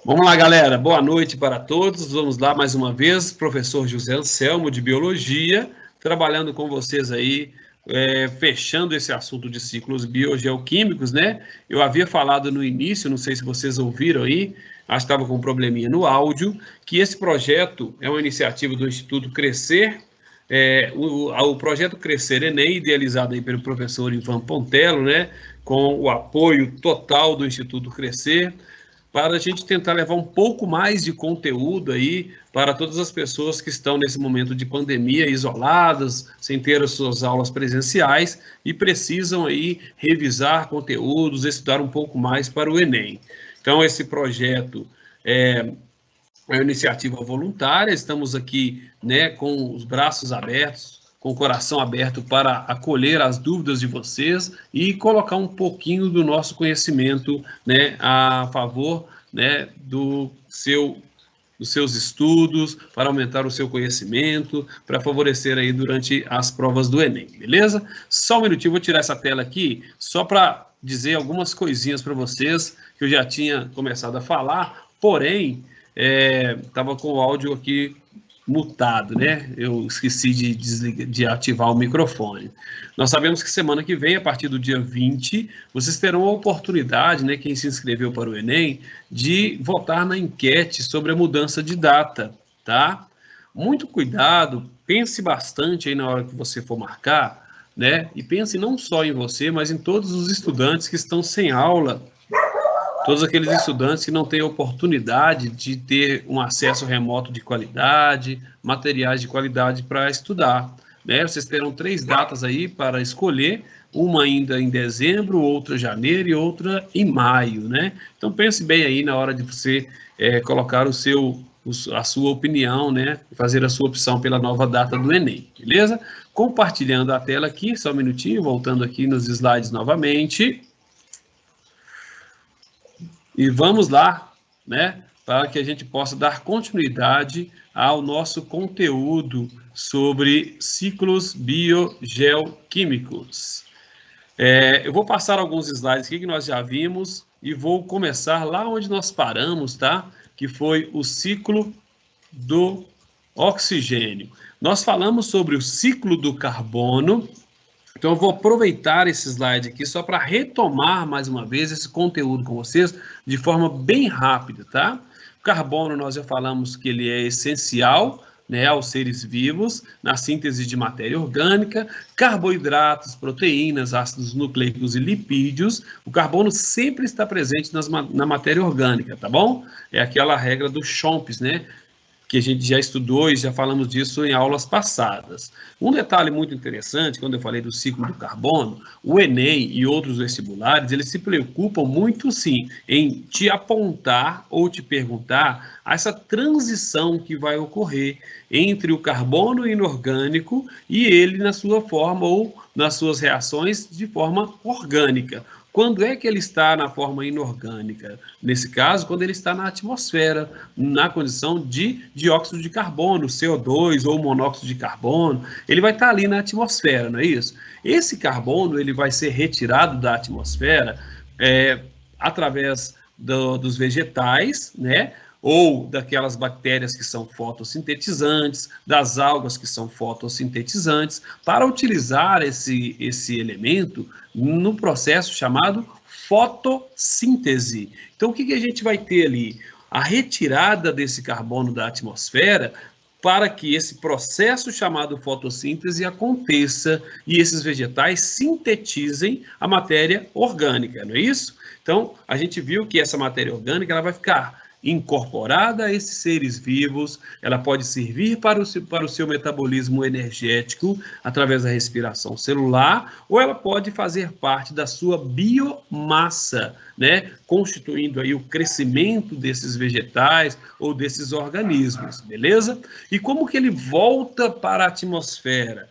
Vamos lá, galera. Boa noite para todos. Vamos lá mais uma vez. Professor José Anselmo, de Biologia, trabalhando com vocês aí, fechando esse assunto de ciclos biogeoquímicos, né? Eu havia falado no início, não sei se vocês ouviram aí, acho que estava com um probleminha no áudio, que esse projeto é uma iniciativa do Instituto Crescer. O projeto Crescer Enem, idealizado aí pelo professor Ivan Pontello, né? Com o apoio total do Instituto Crescer, para a gente tentar levar um pouco mais de conteúdo aí para todas as pessoas que estão nesse momento de pandemia, isoladas, sem ter as suas aulas presenciais e precisam aí revisar conteúdos, estudar um pouco mais para o Enem. Então, esse projeto é uma iniciativa voluntária, estamos aqui, né, com os braços abertos, com o coração aberto para acolher as dúvidas de vocês e colocar um pouquinho do nosso conhecimento, né, a favor, né, dos seus estudos, para aumentar o seu conhecimento, para favorecer aí durante as provas do Enem, beleza? Só um minutinho, vou tirar essa tela aqui, só para dizer algumas coisinhas para vocês, que eu já tinha começado a falar, porém, estava com o áudio aqui mutado, né? Eu esqueci de ativar o microfone. Nós sabemos que semana que vem, a partir do dia 20, vocês terão a oportunidade, né, quem se inscreveu para o Enem, de votar na enquete sobre a mudança de data, tá? Muito cuidado, pense bastante aí na hora que você for marcar, né? E pense não só em você, mas em todos os estudantes que estão sem aula, todos aqueles estudantes que não têm oportunidade de ter um acesso remoto de qualidade, materiais de qualidade para estudar, né? Vocês terão 3 datas aí para escolher, uma ainda em dezembro, outra em janeiro e outra em maio, né? Então pense bem aí na hora de você colocar a sua opinião, né? Fazer a sua opção pela nova data do Enem, beleza? Compartilhando a tela aqui, só um minutinho, voltando aqui nos slides novamente. E vamos lá, né, para que a gente possa dar continuidade ao nosso conteúdo sobre ciclos biogeoquímicos. Eu vou passar alguns slides aqui que nós já vimos e vou começar lá onde nós paramos, tá? Que foi o ciclo do oxigênio. Nós falamos sobre o ciclo do carbono. Então, eu vou aproveitar esse slide aqui só para retomar mais uma vez esse conteúdo com vocês de forma bem rápida, tá? O carbono, nós já falamos que ele é essencial, né, aos seres vivos, na síntese de matéria orgânica, carboidratos, proteínas, ácidos nucleicos e lipídios. O carbono sempre está presente na matéria orgânica, tá bom? É aquela regra do Chomps, né? Que a gente já estudou e já falamos disso em aulas passadas. Um detalhe muito interessante, quando eu falei do ciclo do carbono, o Enem e outros vestibulares, eles se preocupam muito, sim, em te apontar ou te perguntar essa transição que vai ocorrer entre o carbono inorgânico e ele na sua forma ou nas suas reações de forma orgânica. Quando é que ele está na forma inorgânica? Nesse caso, quando ele está na atmosfera, na condição de dióxido de carbono, CO2 ou monóxido de carbono, ele vai estar ali na atmosfera, não é isso? Esse carbono ele vai ser retirado da atmosfera através dos vegetais, né? Ou daquelas bactérias que são fotossintetizantes, das algas que são fotossintetizantes, para utilizar esse elemento no processo chamado fotossíntese. Então, o que a gente vai ter ali? A retirada desse carbono da atmosfera para que esse processo chamado fotossíntese aconteça e esses vegetais sintetizem a matéria orgânica, não é isso? Então, a gente viu que essa matéria orgânica ela vai ficar incorporada a esses seres vivos, ela pode servir para o seu metabolismo energético através da respiração celular, ou ela pode fazer parte da sua biomassa, né, constituindo aí o crescimento desses vegetais ou desses organismos, beleza? E como que ele volta para a atmosfera?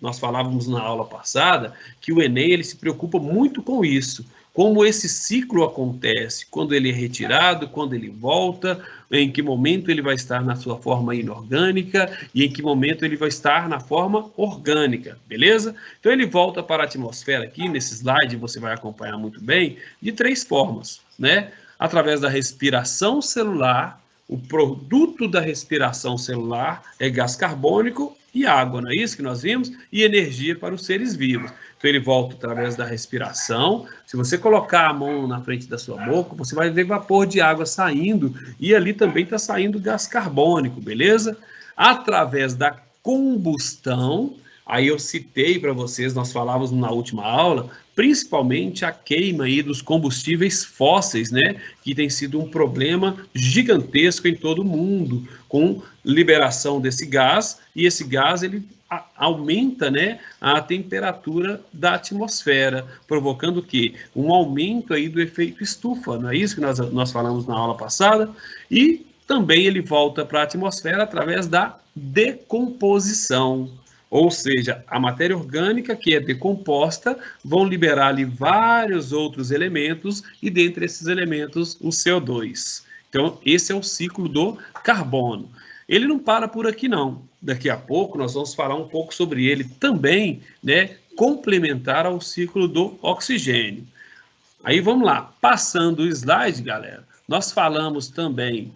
Nós falávamos na aula passada que o Enem ele se preocupa muito com isso, como esse ciclo acontece, quando ele é retirado, quando ele volta, em que momento ele vai estar na sua forma inorgânica e em que momento ele vai estar na forma orgânica, beleza? Então ele volta para a atmosfera aqui, nesse slide você vai acompanhar muito bem, de 3 formas, né? através da respiração celular. O produto da respiração celular é gás carbônico e água, não é isso que nós vimos? E energia para os seres vivos. Então, ele volta através da respiração. Se você colocar a mão na frente da sua boca, você vai ver vapor de água saindo, e ali também está saindo gás carbônico, beleza? Através da combustão, aí eu citei para vocês, nós falávamos na última aula, principalmente a queima aí dos combustíveis fósseis, né, que tem sido um problema gigantesco em todo o mundo, com liberação desse gás, e esse gás ele aumenta, né, a temperatura da atmosfera, provocando o quê? Um aumento aí do efeito estufa, não é isso que nós falamos na aula passada? E também ele volta para a atmosfera através da decomposição. Ou seja, a matéria orgânica que é decomposta vão liberar ali vários outros elementos, e dentre esses elementos o CO2. Então, esse é o ciclo do carbono. Ele não para por aqui, não. Daqui a pouco nós vamos falar um pouco sobre ele também, né, complementar ao ciclo do oxigênio. Aí vamos lá, passando o slide, galera, nós falamos também,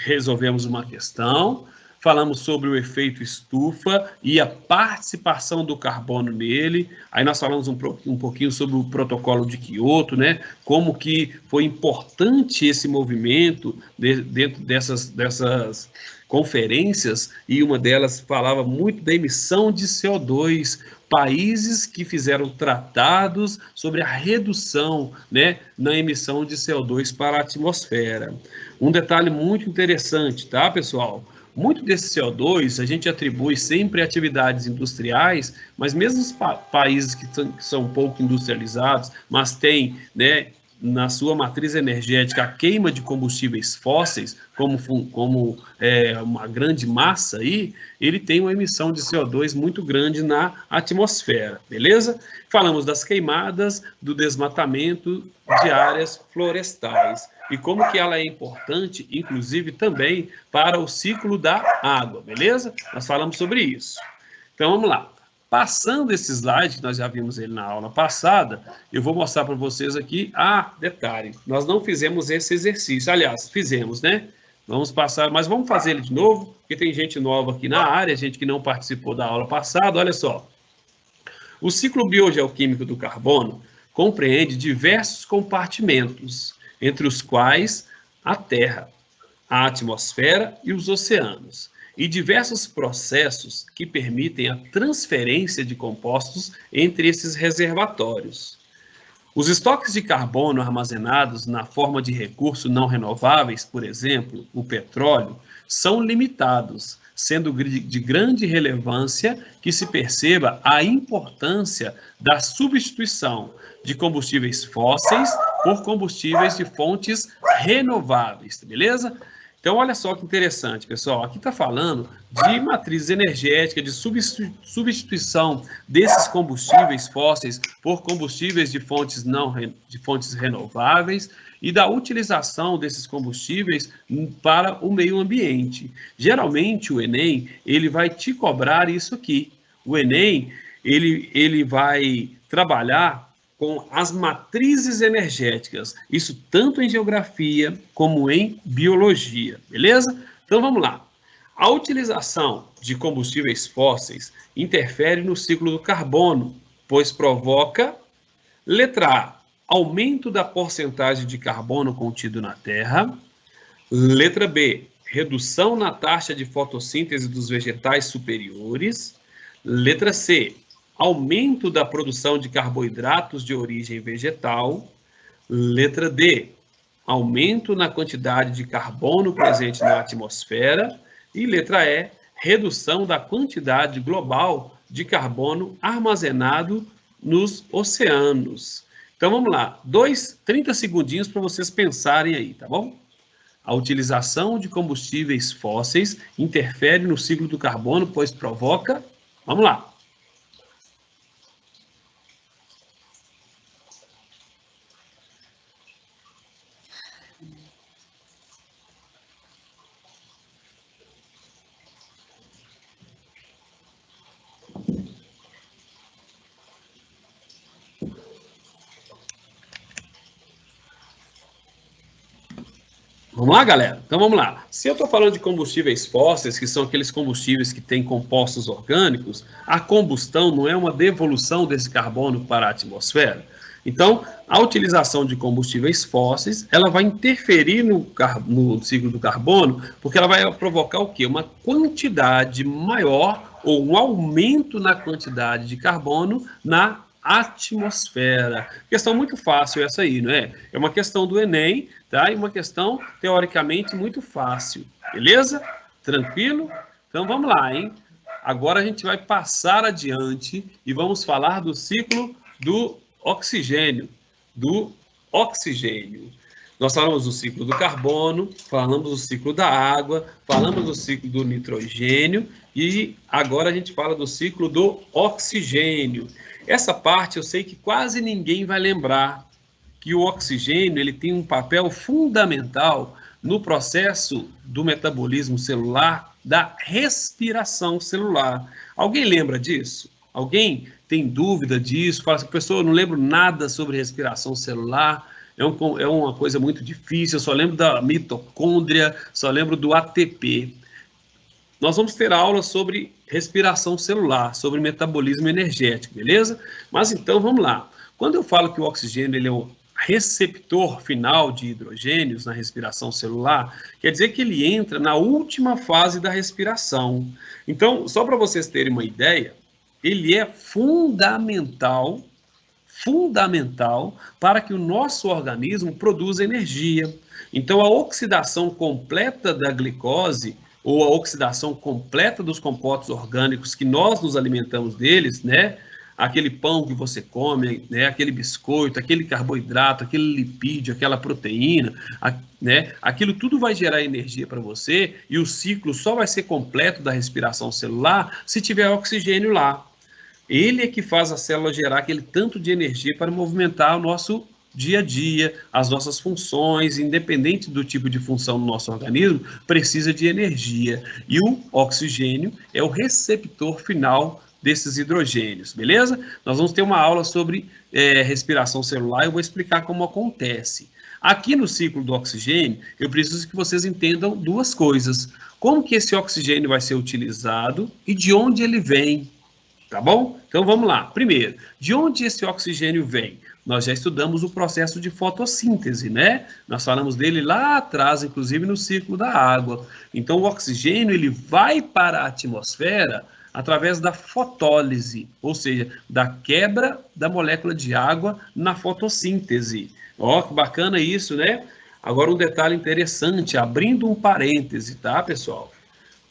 resolvemos uma questão, falamos sobre o efeito estufa e a participação do carbono nele. Aí nós falamos um pouquinho sobre o protocolo de Kyoto, né? Como que foi importante esse movimento dentro dessas conferências, e uma delas falava muito da emissão de CO2, países que fizeram tratados sobre a redução, né, na emissão de CO2 para a atmosfera. Um detalhe muito interessante, tá, pessoal? Muito desse CO2 a gente atribui sempre a atividades industriais, mas mesmo os países que são pouco industrializados, mas têm, né, na sua matriz energética a queima de combustíveis fósseis como uma grande massa aí, ele tem uma emissão de CO2 muito grande na atmosfera, beleza? Falamos das queimadas, do desmatamento de áreas florestais e como que ela é importante, inclusive também para o ciclo da água, beleza? Nós falamos sobre isso. Então vamos lá. Passando esse slide, que nós já vimos ele na aula passada, eu vou mostrar para vocês aqui. Ah, detalhe, nós não fizemos esse exercício. Aliás, fizemos, né? Vamos passar, mas vamos fazer ele de novo, porque tem gente nova aqui na área, gente que não participou da aula passada. Olha só. O ciclo biogeoquímico do carbono compreende diversos compartimentos, entre os quais a Terra, a atmosfera e os oceanos, e diversos processos que permitem a transferência de compostos entre esses reservatórios. Os estoques de carbono armazenados na forma de recursos não renováveis, por exemplo, o petróleo, são limitados, sendo de grande relevância que se perceba a importância da substituição de combustíveis fósseis por combustíveis de fontes renováveis, beleza? Então, olha só que interessante, pessoal. Aqui está falando de matriz energética, de substituição desses combustíveis fósseis por combustíveis de fontes renováveis e da utilização desses combustíveis para o meio ambiente. Geralmente, o Enem ele vai te cobrar isso aqui. O Enem ele vai trabalhar com as matrizes energéticas, isso tanto em geografia como em biologia, beleza? Então vamos lá. A utilização de combustíveis fósseis interfere no ciclo do carbono, pois provoca, letra A, aumento da porcentagem de carbono contido na Terra, letra B, redução na taxa de fotossíntese dos vegetais superiores, letra C, aumento da produção de carboidratos de origem vegetal. Letra D, aumento na quantidade de carbono presente na atmosfera. E letra E, redução da quantidade global de carbono armazenado nos oceanos. Então vamos lá, 30 segundinhos para vocês pensarem aí, tá bom? A utilização de combustíveis fósseis interfere no ciclo do carbono, pois provoca... Vamos lá. Vamos lá, galera? Então vamos lá. Se eu estou falando de combustíveis fósseis, que são aqueles combustíveis que têm compostos orgânicos, a combustão não é uma devolução desse carbono para a atmosfera. Então, a utilização de combustíveis fósseis, ela vai interferir no ciclo do carbono, porque ela vai provocar o quê? Uma quantidade maior ou um aumento na quantidade de carbono na atmosfera. Questão muito fácil essa aí, não é? É uma questão do Enem, tá? E uma questão, teoricamente, muito fácil. Beleza? Tranquilo? Então, vamos lá, hein? Agora a gente vai passar adiante e vamos falar do ciclo do oxigênio. Nós falamos do ciclo do carbono, falamos do ciclo da água, falamos do ciclo do nitrogênio e agora a gente fala do ciclo do oxigênio. Essa parte eu sei que quase ninguém vai lembrar, que o oxigênio ele tem um papel fundamental no processo do metabolismo celular, da respiração celular. Alguém lembra disso? Alguém tem dúvida disso? Fala assim, professor, eu não lembro nada sobre respiração celular, é uma coisa muito difícil, eu só lembro da mitocôndria, só lembro do ATP. Nós vamos ter aula sobre respiração celular, sobre metabolismo energético, beleza? Mas então, vamos lá. Quando eu falo que o oxigênio ele é o receptor final de hidrogênios na respiração celular, quer dizer que ele entra na última fase da respiração. Então, só para vocês terem uma ideia, ele é fundamental para que o nosso organismo produza energia. Então, a oxidação completa da glicose ou a oxidação completa dos compostos orgânicos que nós nos alimentamos deles, né? Aquele pão que você come, né? Aquele biscoito, aquele carboidrato, aquele lipídio, aquela proteína, né? Aquilo tudo vai gerar energia para você e o ciclo só vai ser completo da respiração celular se tiver oxigênio lá. Ele é que faz a célula gerar aquele tanto de energia para movimentar o nosso dia a dia, as nossas funções, independente do tipo de função do nosso organismo, precisa de energia. E o oxigênio é o receptor final desses hidrogênios, beleza? Nós vamos ter uma aula sobre respiração celular, eu vou explicar como acontece. Aqui no ciclo do oxigênio, eu preciso que vocês entendam duas coisas. Como que esse oxigênio vai ser utilizado e de onde ele vem. Tá bom? Então vamos lá. Primeiro, de onde esse oxigênio vem? Nós já estudamos o processo de fotossíntese, né? Nós falamos dele lá atrás, inclusive no ciclo da água. Então o oxigênio ele vai para a atmosfera através da fotólise, ou seja, da quebra da molécula de água na fotossíntese. Ó, que bacana isso, né? Agora um detalhe interessante, abrindo um parêntese, tá, pessoal?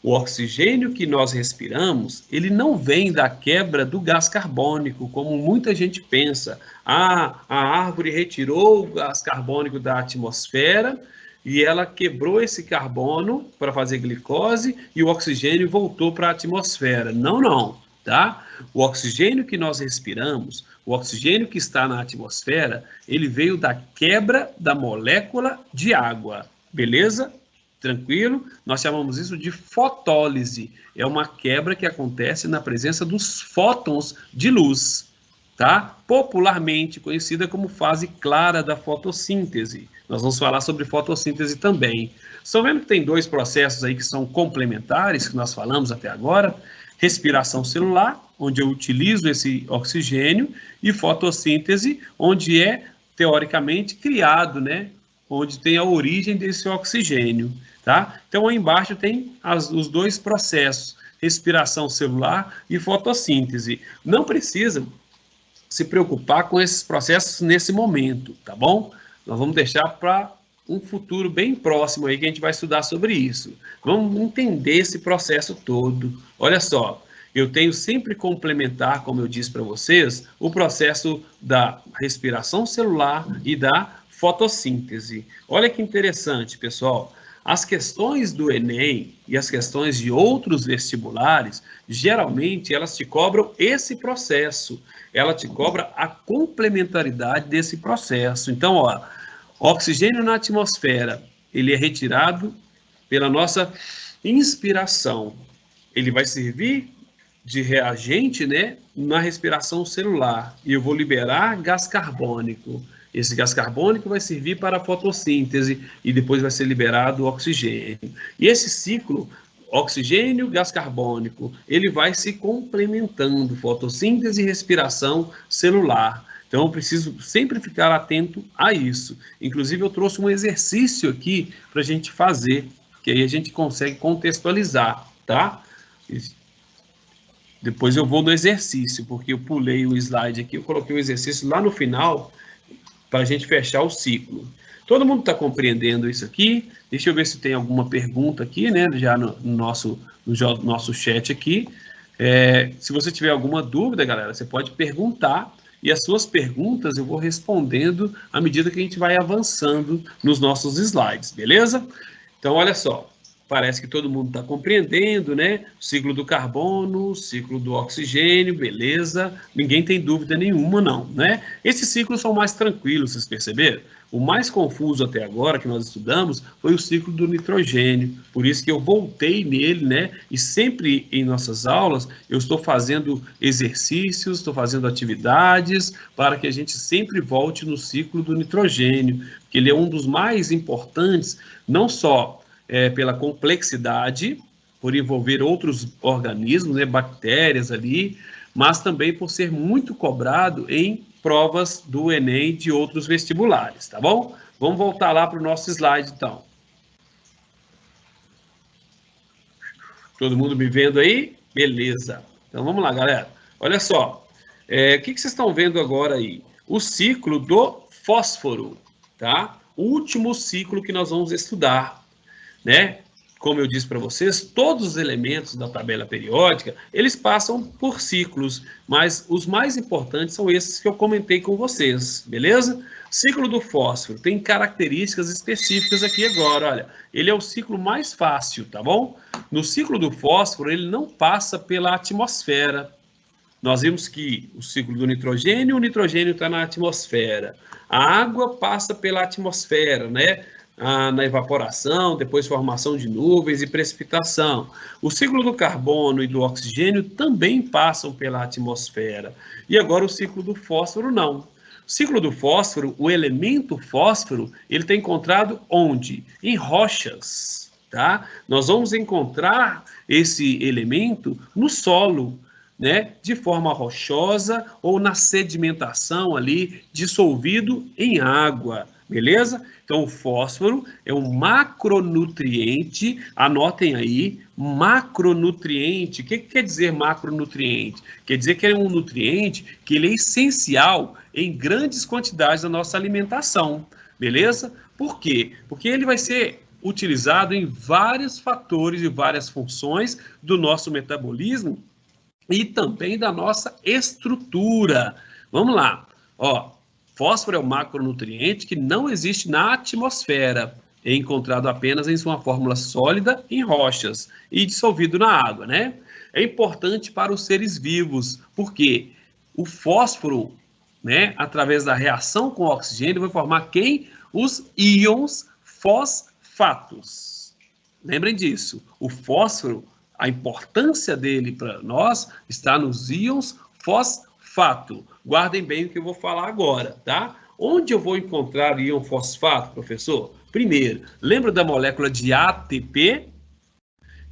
O oxigênio que nós respiramos, ele não vem da quebra do gás carbônico, como muita gente pensa. Ah, a árvore retirou o gás carbônico da atmosfera e ela quebrou esse carbono para fazer glicose e o oxigênio voltou para a atmosfera. Não, não, tá? O oxigênio que nós respiramos, o oxigênio que está na atmosfera, ele veio da quebra da molécula de água, beleza? Tranquilo? Nós chamamos isso de fotólise. É uma quebra que acontece na presença dos fótons de luz, tá? Popularmente conhecida como fase clara da fotossíntese. Nós vamos falar sobre fotossíntese também. Estão vendo que tem dois processos aí que são complementares, que nós falamos até agora? Respiração celular, onde eu utilizo esse oxigênio, e fotossíntese, onde é, teoricamente, criado, né? Onde tem a origem desse oxigênio, tá? Então, aí embaixo tem os dois processos, respiração celular e fotossíntese. Não precisa se preocupar com esses processos nesse momento, tá bom? Nós vamos deixar para um futuro bem próximo aí que a gente vai estudar sobre isso. Vamos entender esse processo todo. Olha só, eu tenho sempre complementar, como eu disse para vocês, o processo da respiração celular e da fotossíntese. Olha que interessante, pessoal. As questões do Enem e as questões de outros vestibulares, geralmente elas te cobram esse processo. Ela te cobra a complementaridade desse processo. Então, ó, oxigênio na atmosfera, ele é retirado pela nossa inspiração. Ele vai servir de reagente, né, na respiração celular. E eu vou liberar gás carbônico. Esse gás carbônico vai servir para a fotossíntese e depois vai ser liberado o oxigênio. E esse ciclo, oxigênio, gás carbônico, ele vai se complementando, fotossíntese e respiração celular. Então, eu preciso sempre ficar atento a isso. Inclusive, eu trouxe um exercício aqui para a gente fazer, que aí a gente consegue contextualizar, tá? Depois eu vou no exercício, porque eu pulei o slide aqui, eu coloquei o exercício lá no final, para a gente fechar o ciclo. Todo mundo está compreendendo isso aqui? Deixa eu ver se tem alguma pergunta aqui, né? Já no nosso chat aqui. Se você tiver alguma dúvida, galera, você pode perguntar, e as suas perguntas eu vou respondendo à medida que a gente vai avançando nos nossos slides, beleza? Então, olha só, parece que todo mundo está compreendendo, né? O ciclo do carbono, o ciclo do oxigênio, beleza? Ninguém tem dúvida nenhuma, não, né? Esses ciclos são mais tranquilos, vocês perceberam? O mais confuso até agora que nós estudamos foi o ciclo do nitrogênio, por isso que eu voltei nele, né? E sempre em nossas aulas eu estou fazendo exercícios, estou fazendo atividades para que a gente sempre volte no ciclo do nitrogênio, que ele é um dos mais importantes, não só pela complexidade, por envolver outros organismos, né, bactérias ali, mas também por ser muito cobrado em provas do Enem e de outros vestibulares, tá bom? Vamos voltar lá para o nosso slide, então. Todo mundo me vendo aí? Beleza. Então, vamos lá, galera. Olha só. O que vocês estão vendo agora aí? O ciclo do fósforo, tá? O último ciclo que nós vamos estudar, né? Como eu disse para vocês, todos os elementos da tabela periódica, eles passam por ciclos, mas os mais importantes são esses que eu comentei com vocês, beleza? Ciclo do fósforo tem características específicas aqui agora, olha, ele é o ciclo mais fácil, tá bom? No ciclo do fósforo, ele não passa pela atmosfera. Nós vimos que o ciclo do nitrogênio, o nitrogênio está na atmosfera. A água passa pela atmosfera, né? Na evaporação, depois formação de nuvens e precipitação. O ciclo do carbono e do oxigênio também passam pela atmosfera. E agora o ciclo do fósforo não. O ciclo do fósforo, o elemento fósforo, ele está encontrado onde? Em rochas, tá? Nós vamos encontrar esse elemento no solo, né? De forma rochosa ou na sedimentação ali, dissolvido em água. Beleza? Então, o fósforo é um macronutriente, anotem aí, macronutriente. O que quer dizer macronutriente? Quer dizer que é um nutriente que ele é essencial em grandes quantidades da nossa alimentação, beleza? Por quê? Porque ele vai ser utilizado em vários fatores e várias funções do nosso metabolismo e também da nossa estrutura. Vamos lá, ó. Fósforo é um macronutriente que não existe na atmosfera, é encontrado apenas em sua fórmula sólida em rochas e dissolvido na água, né? É importante para os seres vivos, porque o fósforo, né, através da reação com o oxigênio, vai formar quem? Os íons fosfatos. Lembrem disso, o fósforo, a importância dele para nós está nos íons fosfato. Guardem bem o que eu vou falar agora, tá? Onde eu vou encontrar íon fosfato, professor? Primeiro, lembra da molécula de ATP?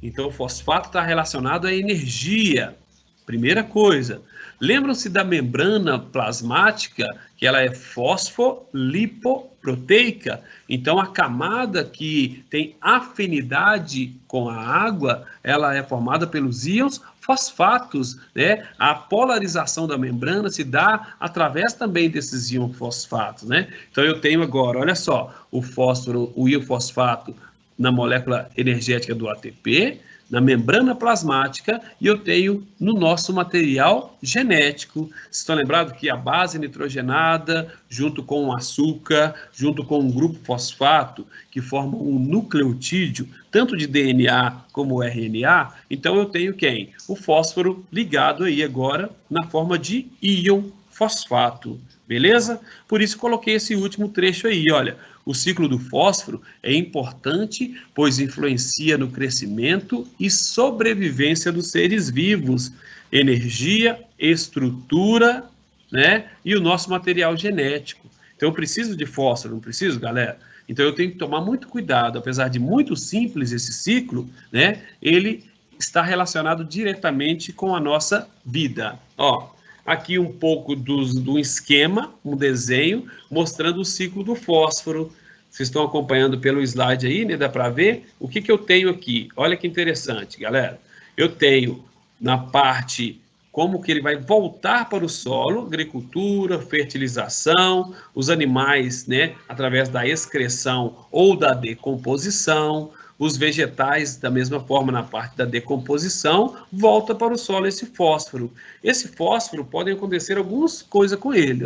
Então, o fosfato está relacionado à energia. Primeira coisa. Lembram-se da membrana plasmática, que ela é fosfolipoproteica? Então, a camada que tem afinidade com a água, ela é formada pelos íons fosfatos, né? A polarização da membrana se dá através também desses íons fosfatos, né? Então, eu tenho agora, olha só, o fósforo, o íon fosfato na molécula energética do ATP, na membrana plasmática, e eu tenho no nosso material genético. Vocês estão lembrados que a base nitrogenada, junto com o açúcar, junto com um grupo fosfato, que formam um nucleotídeo, tanto de DNA como RNA, então eu tenho quem? O fósforo ligado aí agora na forma de íon fosfato, beleza? Por isso coloquei esse último trecho aí, olha. O ciclo do fósforo é importante, pois influencia no crescimento e sobrevivência dos seres vivos, energia, estrutura, né? E o nosso material genético. Então eu preciso de fósforo, não preciso, galera? Então eu tenho que tomar muito cuidado, apesar de muito simples esse ciclo, né? Ele está relacionado diretamente com a nossa vida. Ó, aqui um pouco do esquema, um desenho, mostrando o ciclo do fósforo. Vocês estão acompanhando pelo slide aí, né? Dá para ver? O que eu tenho aqui? Olha que interessante, galera. Eu tenho na parte como que ele vai voltar para o solo, agricultura, fertilização, os animais, né, através da excreção ou da decomposição, os vegetais, da mesma forma, na parte da decomposição, volta para o solo esse fósforo. Esse fósforo, podem acontecer algumas coisas com ele,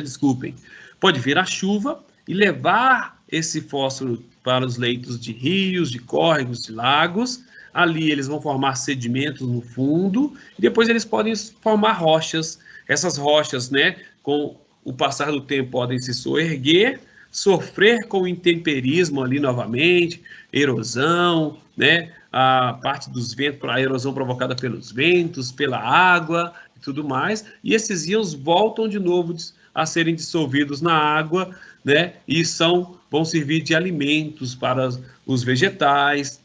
desculpem. Pode vir a chuva e levar esse fósforo para os leitos de rios, de córregos, de lagos. Ali eles vão formar sedimentos no fundo e depois eles podem formar rochas. Essas rochas, né, com o passar do tempo, podem se soerguer, sofrer com o intemperismo ali novamente, erosão, né, a parte dos ventos, a erosão provocada pelos ventos, pela água e tudo mais. E esses íons voltam de novo a serem dissolvidos na água, né, e vão servir de alimentos para os vegetais,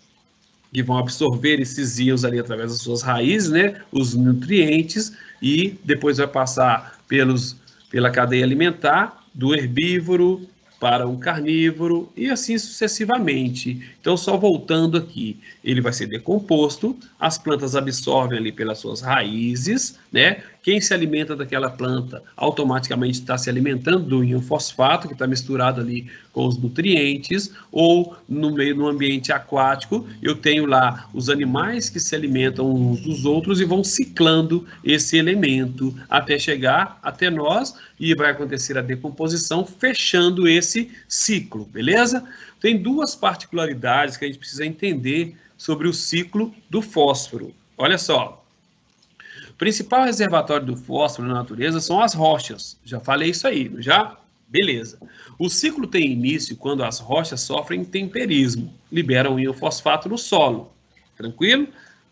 que vão absorver esses íons ali através das suas raízes, né, os nutrientes, e depois vai passar pela cadeia alimentar do herbívoro para o carnívoro e assim sucessivamente. Então, só voltando aqui, ele vai ser decomposto, as plantas absorvem ali pelas suas raízes, né? Quem se alimenta daquela planta automaticamente está se alimentando do íon fosfato, que está misturado ali com os nutrientes, ou no ambiente aquático, eu tenho lá os animais que se alimentam uns dos outros e vão ciclando esse elemento até chegar até nós, e vai acontecer a decomposição, fechando esse ciclo, beleza? Tem duas particularidades que a gente precisa entender sobre o ciclo do fósforo. Olha só. O principal reservatório do fósforo na natureza são as rochas. Já falei isso aí, não já? Beleza. O ciclo tem início quando as rochas sofrem temperismo, liberam íon fosfato no solo. Tranquilo?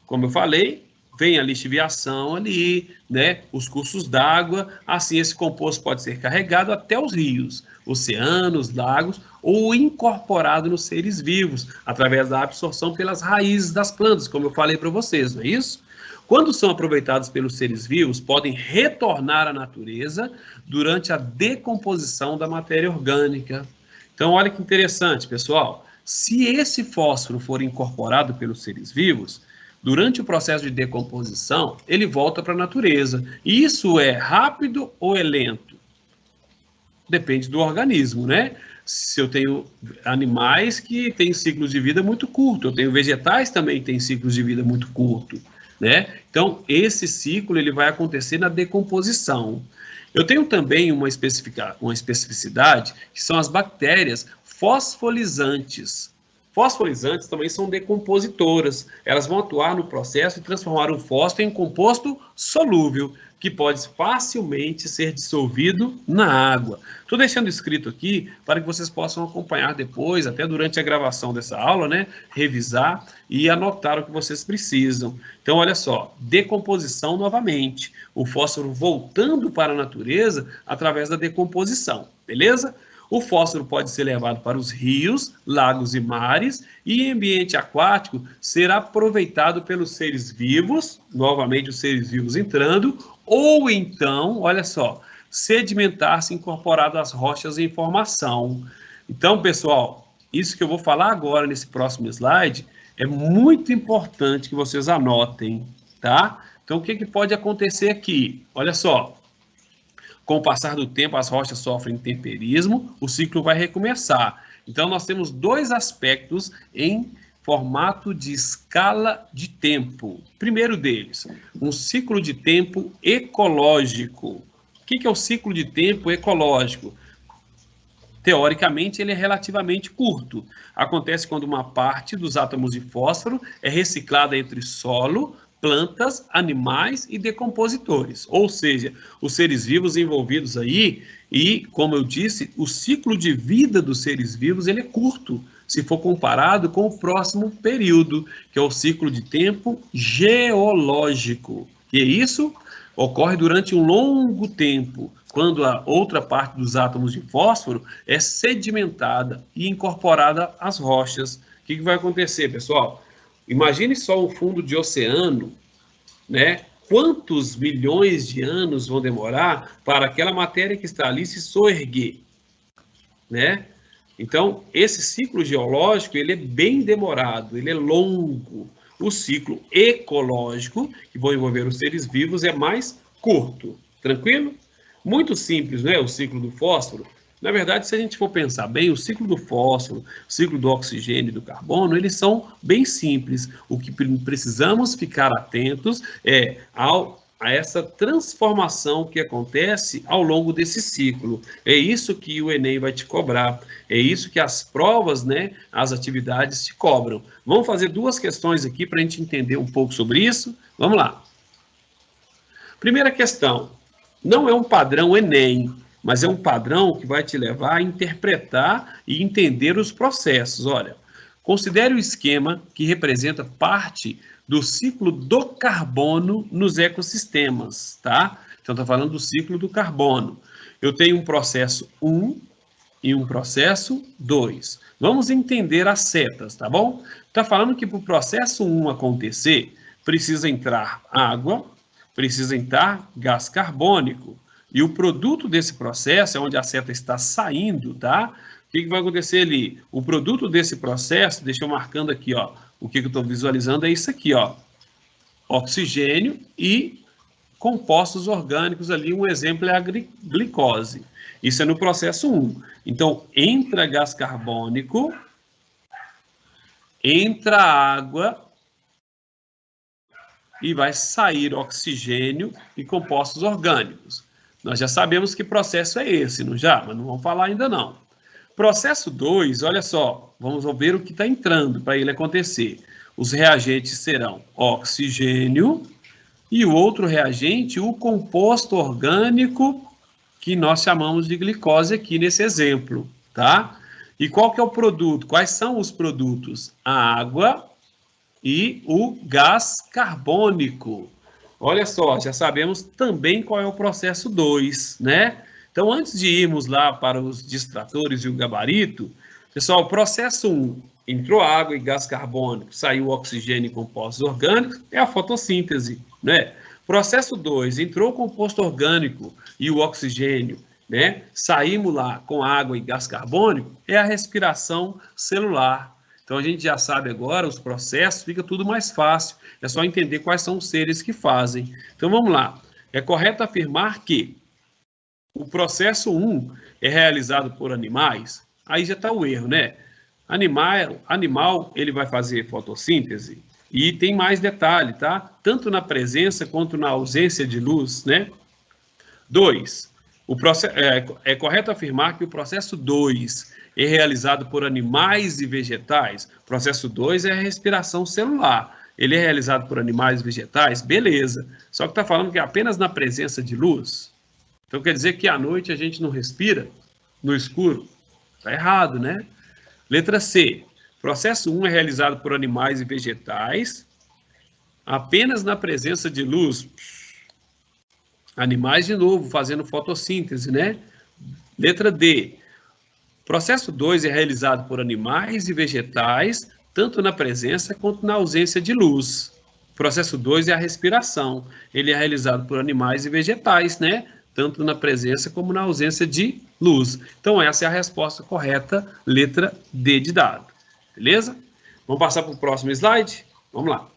Como eu falei, vem a lixiviação ali, né? Os cursos d'água, assim esse composto pode ser carregado até os rios, oceanos, lagos, ou incorporado nos seres vivos, através da absorção pelas raízes das plantas, como eu falei para vocês, não é isso? Quando são aproveitados pelos seres vivos, podem retornar à natureza durante a decomposição da matéria orgânica. Então, olha que interessante, pessoal. Se esse fósforo for incorporado pelos seres vivos, durante o processo de decomposição, ele volta para a natureza. E isso é rápido ou é lento? Depende do organismo, né? Se eu tenho animais que têm ciclos de vida muito curto, eu tenho vegetais também que têm ciclos de vida muito curto, né? Então, esse ciclo ele vai acontecer na decomposição. Eu tenho também uma especificidade, que são as bactérias fosfolizantes. Fosfolizantes também são decompositoras. Elas vão atuar no processo e transformar o fósforo em composto solúvel, que pode facilmente ser dissolvido na água. Estou deixando escrito aqui para que vocês possam acompanhar depois, até durante a gravação dessa aula, né? Revisar e anotar o que vocês precisam. Então, olha só, decomposição novamente. O fósforo voltando para a natureza através da decomposição, beleza? O fósforo pode ser levado para os rios, lagos e mares, e em ambiente aquático será aproveitado pelos seres vivos, novamente os seres vivos entrando, ou então, olha só, sedimentar-se incorporado às rochas em formação. Então, pessoal, isso que eu vou falar agora nesse próximo slide é muito importante que vocês anotem, tá? Então, o que pode acontecer aqui? Olha só. Com o passar do tempo, as rochas sofrem temperismo, o ciclo vai recomeçar. Então, nós temos dois aspectos em formato de escala de tempo. Primeiro deles, um ciclo de tempo ecológico. O que é o ciclo de tempo ecológico? Teoricamente, ele é relativamente curto. Acontece quando uma parte dos átomos de fósforo é reciclada entre solo, plantas, animais e decompositores, ou seja, os seres vivos envolvidos aí, e, como eu disse, o ciclo de vida dos seres vivos ele é curto, se for comparado com o próximo período, que é o ciclo de tempo geológico. Que é isso? ocorre durante um longo tempo, quando a outra parte dos átomos de fósforo é sedimentada e incorporada às rochas. O que vai acontecer, pessoal? Imagine só o fundo de oceano, né? Quantos milhões de anos vão demorar para aquela matéria que está ali se soerguer, né? Então, esse ciclo geológico, ele é bem demorado, ele é longo. O ciclo ecológico, que vai envolver os seres vivos, é mais curto. Tranquilo? Muito simples, né? O ciclo do fósforo. Na verdade, se a gente for pensar bem, o ciclo do fósforo, o ciclo do oxigênio e do carbono, eles são bem simples. O que precisamos ficar atentos é a essa transformação que acontece ao longo desse ciclo. É isso que o Enem vai te cobrar. É isso que as provas, né, as atividades te cobram. Vamos fazer duas questões aqui para a gente entender um pouco sobre isso. Vamos lá. Primeira questão. Não é um padrão Enem, mas é um padrão que vai te levar a interpretar e entender os processos. Olha, considere o esquema que representa parte do ciclo do carbono nos ecossistemas, tá? Então, está falando do ciclo do carbono. Eu tenho um processo 1 e um processo 2. Vamos entender as setas, tá bom? Está falando que para o processo 1 acontecer, precisa entrar água, precisa entrar gás carbônico. E o produto desse processo é onde a seta está saindo, tá? O que vai acontecer ali? O produto desse processo, deixa eu marcando aqui, ó. O que eu estou visualizando é isso aqui, ó. Oxigênio e compostos orgânicos ali, um exemplo é a glicose. Isso é no processo 1. Então, entra gás carbônico, entra água e vai sair oxigênio e compostos orgânicos. Nós já sabemos que processo é esse, não já? Mas não vamos falar ainda não. Processo 2, olha só, vamos ver o que está entrando para ele acontecer. Os reagentes serão oxigênio e o outro reagente, o composto orgânico, que nós chamamos de glicose aqui nesse exemplo, tá? E qual que é o produto? Quais são os produtos? A água e o gás carbônico. Olha só, já sabemos também qual é o processo 2, né? Então, antes de irmos lá para os distratores e o gabarito, pessoal, o processo 1, entrou água e gás carbônico, saiu oxigênio e compostos orgânicos, é a fotossíntese, né? Processo 2, entrou o composto orgânico e o oxigênio, né? Saímos lá com água e gás carbônico, é a respiração celular. Então, a gente já sabe agora os processos, fica tudo mais fácil. É só entender quais são os seres que fazem. Então, vamos lá. É correto afirmar que o processo 1 é realizado por animais? Aí já está o erro, né? Animal, ele vai fazer fotossíntese. E tem mais detalhe, tá? Tanto na presença quanto na ausência de luz, né? 2. É correto afirmar que o processo 2 é realizado por animais e vegetais? O processo 2 é a respiração celular. Ele é realizado por animais e vegetais? Beleza. Só que está falando que é apenas na presença de luz. Então quer dizer que à noite a gente não respira no escuro? Está errado, né? Letra C. Processo 1 é realizado por animais e vegetais apenas na presença de luz. Animais, de novo, fazendo fotossíntese, né? Letra D. Processo 2 é realizado por animais e vegetais, tanto na presença quanto na ausência de luz. Processo 2 é a respiração. Ele é realizado por animais e vegetais, né? Tanto na presença como na ausência de luz. Então, essa é a resposta correta, letra D de dado. Beleza? Vamos passar para o próximo slide? Vamos lá.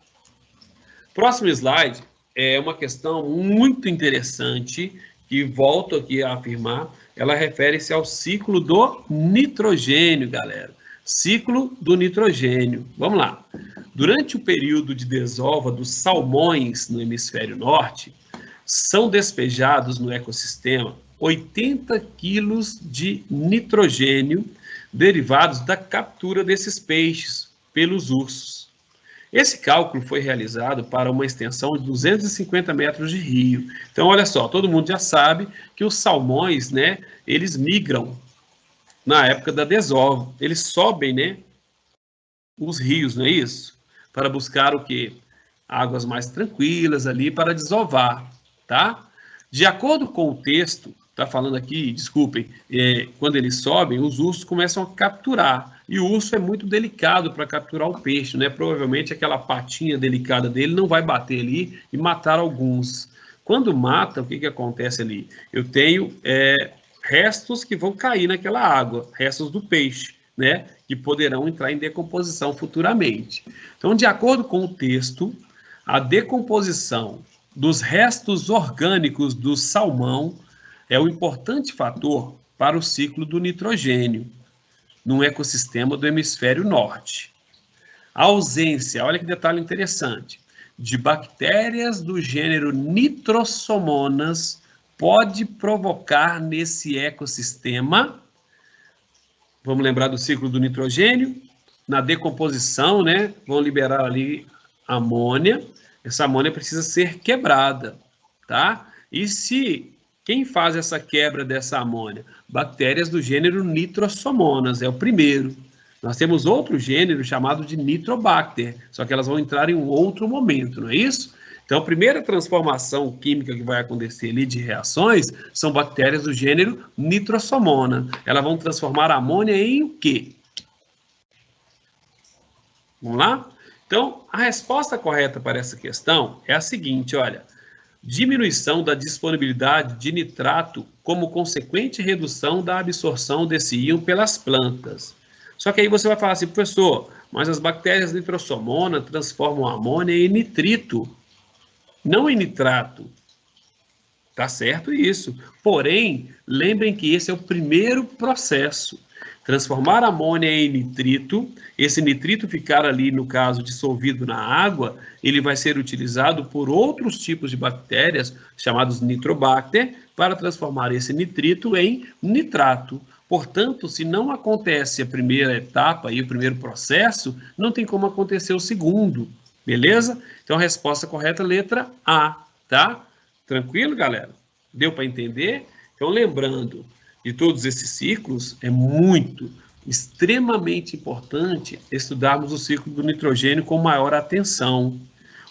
Próximo slide é uma questão muito interessante, que volto aqui a afirmar, ela refere-se ao ciclo do nitrogênio, galera. Ciclo do nitrogênio. Vamos lá. Durante o período de desova dos salmões no hemisfério norte, são despejados no ecossistema 80 quilos de nitrogênio derivados da captura desses peixes pelos ursos. Esse cálculo foi realizado para uma extensão de 250 metros de rio. Então, olha só, todo mundo já sabe que os salmões, né, eles migram na época da desova. Eles sobem, né, os rios, não é isso? Para buscar o quê? Águas mais tranquilas ali para desovar, tá? De acordo com o texto, está falando aqui, desculpem, quando eles sobem, os ursos começam a capturar. E o urso é muito delicado para capturar o peixe, né? Provavelmente aquela patinha delicada dele não vai bater ali e matar alguns. Quando mata, o que acontece ali? Eu tenho restos que vão cair naquela água, restos do peixe, né? Que poderão entrar em decomposição futuramente. Então, de acordo com o texto, a decomposição dos restos orgânicos do salmão é um importante fator para o ciclo do nitrogênio no ecossistema do hemisfério norte. A ausência, olha que detalhe interessante, de bactérias do gênero Nitrosomonas pode provocar nesse ecossistema, vamos lembrar do ciclo do nitrogênio, na decomposição, né, vão liberar ali amônia, essa amônia precisa ser quebrada, tá? E se quem faz essa quebra dessa amônia? Bactérias do gênero Nitrosomonas, é o primeiro. Nós temos outro gênero chamado de Nitrobacter, só que elas vão entrar em um outro momento, não é isso? Então, a primeira transformação química que vai acontecer ali de reações são bactérias do gênero Nitrosomona. Elas vão transformar a amônia em o quê? Vamos lá? Então, a resposta correta para essa questão é a seguinte, olha, diminuição da disponibilidade de nitrato como consequente redução da absorção desse íon pelas plantas. Só que aí você vai falar assim, professor, mas as bactérias nitrosomona transformam a amônia em nitrito, não em nitrato. Tá certo isso. Porém, lembrem que esse é o primeiro processo. Transformar a amônia em nitrito, esse nitrito ficar ali, no caso, dissolvido na água, ele vai ser utilizado por outros tipos de bactérias, chamados nitrobacter, para transformar esse nitrito em nitrato. Portanto, se não acontece a primeira etapa e o primeiro processo, não tem como acontecer o segundo, beleza? Então, a resposta correta é a letra A, tá? Tranquilo, galera? Deu para entender? Então, lembrando de todos esses ciclos, é extremamente importante estudarmos o ciclo do nitrogênio com maior atenção.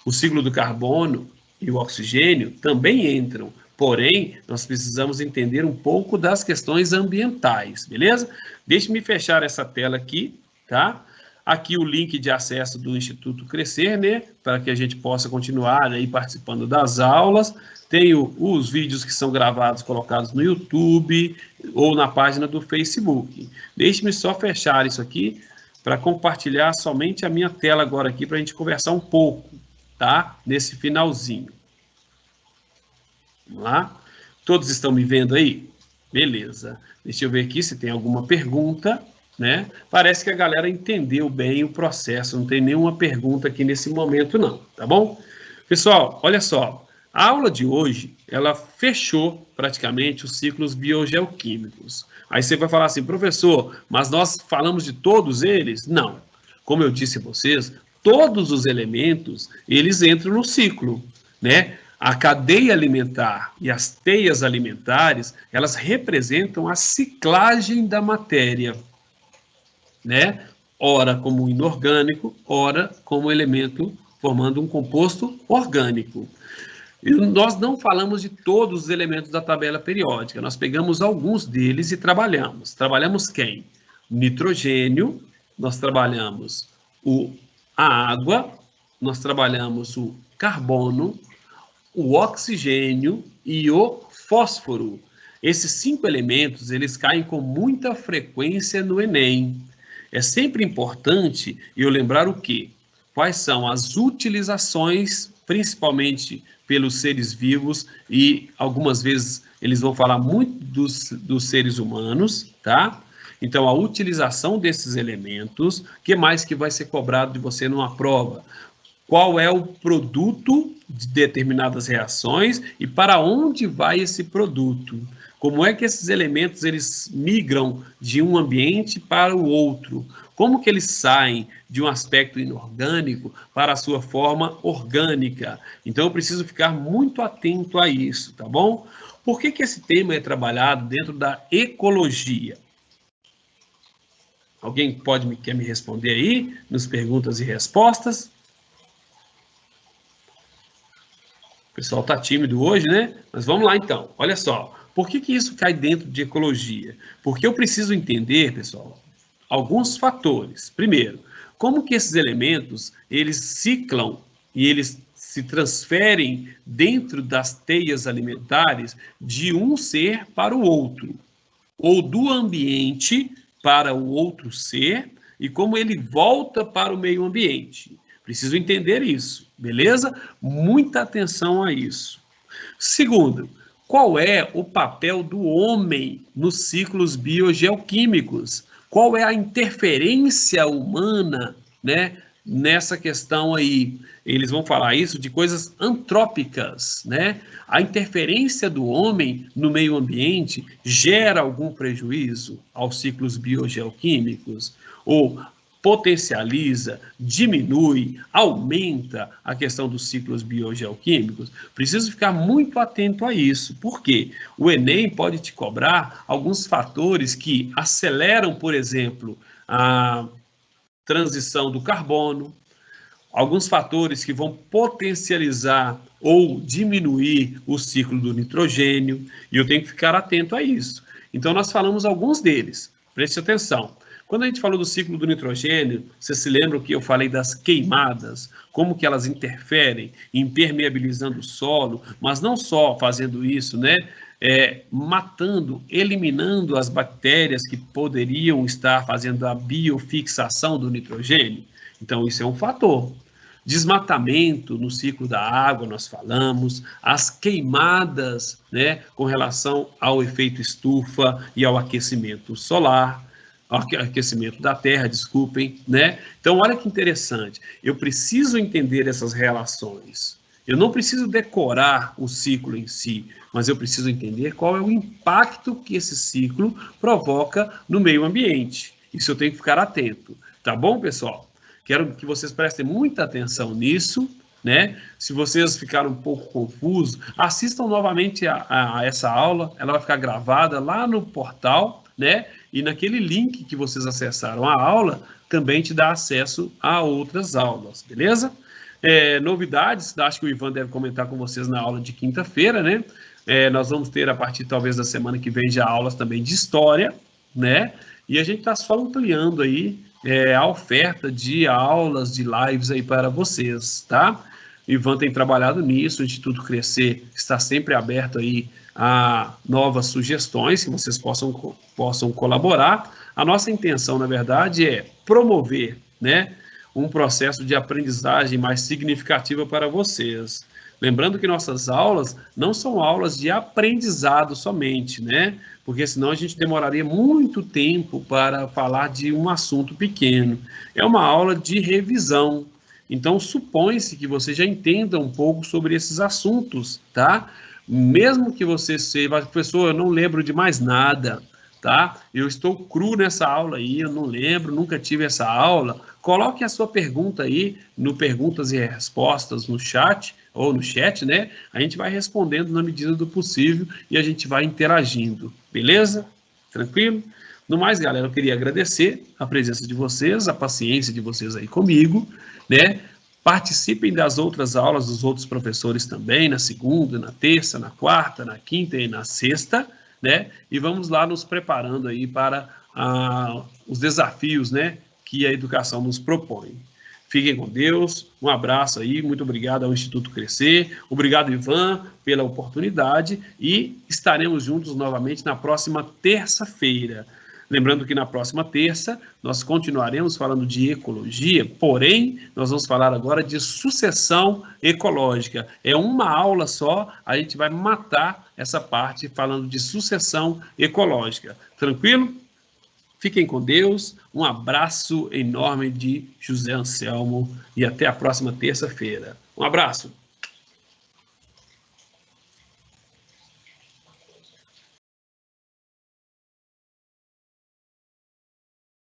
O ciclo do carbono e o oxigênio também entram, porém, nós precisamos entender um pouco das questões ambientais, beleza? Deixe-me fechar essa tela aqui, tá? Aqui o link de acesso do Instituto Crescer, né? Para que a gente possa continuar aí participando das aulas. Tenho os vídeos que são gravados, colocados no YouTube ou na página do Facebook. Deixe-me só fechar isso aqui para compartilhar somente a minha tela agora aqui para a gente conversar um pouco, tá? Nesse finalzinho. Vamos lá? Todos estão me vendo aí? Beleza. Deixa eu ver aqui se tem alguma pergunta, né? Parece que a galera entendeu bem o processo, não tem nenhuma pergunta aqui nesse momento não, tá bom? Pessoal, olha só. A aula de hoje, ela fechou praticamente os ciclos biogeoquímicos. Aí você vai falar assim, professor, mas nós falamos de todos eles? Não. Como eu disse a vocês, todos os elementos, eles entram no ciclo, né? A cadeia alimentar e as teias alimentares, elas representam a ciclagem da matéria, né? Ora como inorgânico, ora como elemento formando um composto orgânico. E nós não falamos de todos os elementos da tabela periódica, nós pegamos alguns deles e trabalhamos. Trabalhamos quem? Nitrogênio, nós trabalhamos a água, nós trabalhamos o carbono, o oxigênio e o fósforo. Esses 5 elementos, eles caem com muita frequência no Enem. É sempre importante eu lembrar o quê? Quais são as utilizações, principalmente pelos seres vivos, e algumas vezes eles vão falar muito dos seres humanos, tá? Então, a utilização desses elementos, o que mais que vai ser cobrado de você numa prova? Qual é o produto de determinadas reações e para onde vai esse produto? Como é que esses elementos eles migram de um ambiente para o outro? Como que eles saem de um aspecto inorgânico para a sua forma orgânica? Então, eu preciso ficar muito atento a isso, tá bom? Por que esse tema é trabalhado dentro da ecologia? Alguém quer me responder aí, nos perguntas e respostas? O pessoal está tímido hoje, né? Mas vamos lá então. Olha só. Por que isso cai dentro de ecologia? Porque eu preciso entender, pessoal, alguns fatores. Primeiro, como que esses elementos, eles ciclam e eles se transferem dentro das teias alimentares de um ser para o outro, ou do ambiente para o outro ser, e como ele volta para o meio ambiente. Preciso entender isso, beleza? Muita atenção a isso. Segundo, qual é o papel do homem nos ciclos biogeoquímicos? Qual é a interferência humana, né, nessa questão aí? Eles vão falar isso de coisas antrópicas, né? A interferência do homem no meio ambiente gera algum prejuízo aos ciclos biogeoquímicos? Ou potencializa, diminui, aumenta a questão dos ciclos biogeoquímicos? Preciso ficar muito atento a isso, porque o Enem pode te cobrar alguns fatores que aceleram, por exemplo, a transição do carbono, alguns fatores que vão potencializar ou diminuir o ciclo do nitrogênio, e eu tenho que ficar atento a isso. Então, nós falamos alguns deles, preste atenção. Quando a gente falou do ciclo do nitrogênio, vocês se lembram que eu falei das queimadas, como que elas interferem, impermeabilizando o solo, mas não só fazendo isso, né? Matando, eliminando as bactérias que poderiam estar fazendo a biofixação do nitrogênio. Então, isso é um fator. Desmatamento no ciclo da água, nós falamos, as queimadas, né, com relação ao efeito estufa e ao aquecimento solar, aquecimento da Terra, desculpem, né? Então, olha que interessante, eu preciso entender essas relações. Eu não preciso decorar o ciclo em si, mas eu preciso entender qual é o impacto que esse ciclo provoca no meio ambiente. Isso eu tenho que ficar atento, tá bom, pessoal? Quero que vocês prestem muita atenção nisso, né? Se vocês ficaram um pouco confusos, assistam novamente a essa aula, ela vai ficar gravada lá no portal, né? E naquele link que vocês acessaram a aula, também te dá acesso a outras aulas, beleza? Novidades, acho que o Ivan deve comentar com vocês na aula de quinta-feira, né? Nós vamos ter, a partir talvez da semana que vem, já aulas também de história, né? E a gente está só ampliando aí a oferta de aulas, de lives aí para vocês, tá? O Ivan tem trabalhado nisso, o Instituto Crescer está sempre aberto aí a novas sugestões que vocês possam colaborar. A nossa intenção, na verdade, é promover, né, um processo de aprendizagem mais significativa para vocês. Lembrando que nossas aulas não são aulas de aprendizado somente, né? Porque senão a gente demoraria muito tempo para falar de um assunto pequeno. É uma aula de revisão. Então, supõe-se que você já entenda um pouco sobre esses assuntos, tá? Mesmo que você seja, professor, eu não lembro de mais nada, tá? Eu estou cru nessa aula aí, eu não lembro, nunca tive essa aula. Coloque a sua pergunta aí no Perguntas e Respostas no chat, ou no chat, né? A gente vai respondendo na medida do possível e a gente vai interagindo, beleza? Tranquilo? No mais, galera, eu queria agradecer a presença de vocês, a paciência de vocês aí comigo, né? Participem das outras aulas dos outros professores também, na segunda, na terça, na quarta, na quinta e na sexta, né? E vamos lá nos preparando aí para os desafios, né, que a educação nos propõe. Fiquem com Deus, um abraço aí, muito obrigado ao Instituto Crescer, obrigado, Ivan, pela oportunidade, e estaremos juntos novamente na próxima terça-feira. Lembrando que na próxima terça nós continuaremos falando de ecologia, porém, nós vamos falar agora de sucessão ecológica. É uma aula só, a gente vai matar essa parte falando de sucessão ecológica. Tranquilo? Fiquem com Deus, um abraço enorme de José Anselmo e até a próxima terça-feira. Um abraço!